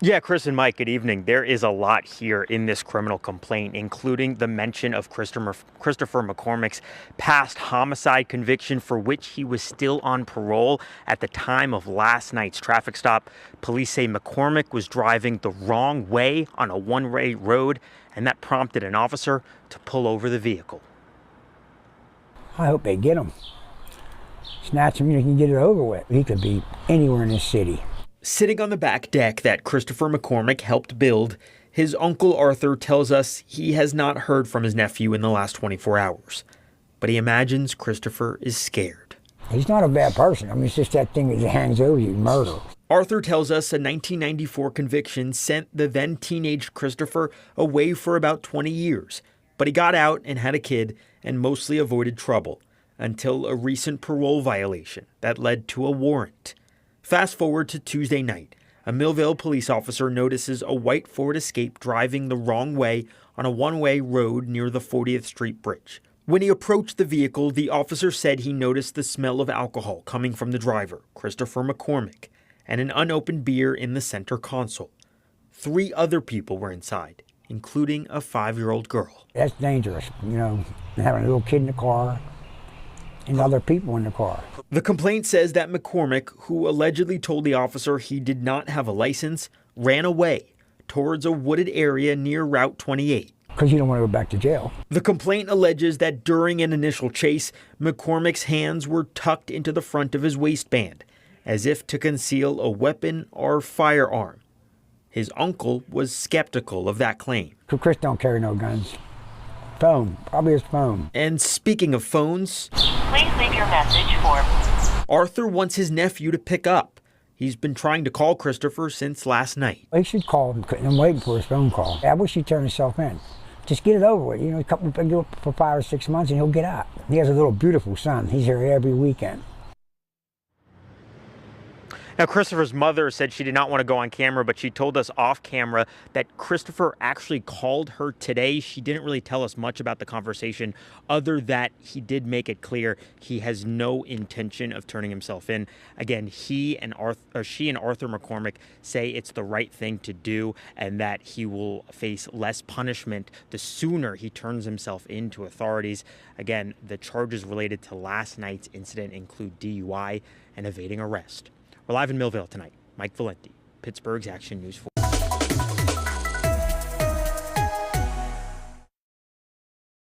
Yeah, Chris and Mike, good evening. There is a lot here in this criminal complaint, including the mention of Christopher McCormick's past homicide conviction for which he was still on parole at the time of last night's traffic stop. Police say McCormick was driving the wrong way on a one-way road, and that prompted an officer to pull over the vehicle. I hope they get him. Snatch him, you can get it over with. He could be anywhere in this city. Sitting on the back deck that Christopher McCormick helped build, his uncle Arthur tells us he has not heard from his nephew in the last 24 hours. But he imagines Christopher is scared. He's not a bad person. I mean, it's just that thing that hangs over you, murder. Arthur tells us a 1994 conviction sent the then teenage Christopher away for about 20 years. But he got out and had a kid and mostly avoided trouble until a recent parole violation that led to a warrant. Fast forward to Tuesday night. A Millvale police officer notices a white Ford Escape driving the wrong way on a one-way road near the 40th Street Bridge. When he approached the vehicle, the officer said he noticed the smell of alcohol coming from the driver, Christopher McCormick, and an unopened beer in the center console. 3 other people were inside, including a 5-year-old girl. That's dangerous, having a little kid in the car and other people in the car. The complaint says that McCormick, who allegedly told the officer he did not have a license, ran away towards a wooded area near Route 28. Because you don't want to go back to jail. The complaint alleges that during an initial chase, McCormick's hands were tucked into the front of his waistband, as if to conceal a weapon or firearm. His uncle was skeptical of that claim. Chris don't carry no guns. Phone, probably his phone. And speaking of phones, please leave your message for Arthur wants his nephew to pick up. He's been trying to call Christopher since last night. He should call him. I'm waiting for his phone call. I wish he'd turn himself in. Just get it over with. A couple for 5 or 6 months and he'll get out. He has a little beautiful son. He's here every weekend. Now, Christopher's mother said she did not want to go on camera, but she told us off camera that Christopher actually called her today. She didn't really tell us much about the conversation, other that he did make it clear he has no intention of turning himself in. Again, she and Arthur McCormick say it's the right thing to do and that he will face less punishment the sooner he turns himself in to authorities. Again, the charges related to last night's incident include DUI and evading arrest. We're live in Millvale tonight. Mike Valenti, Pittsburgh's Action News 4.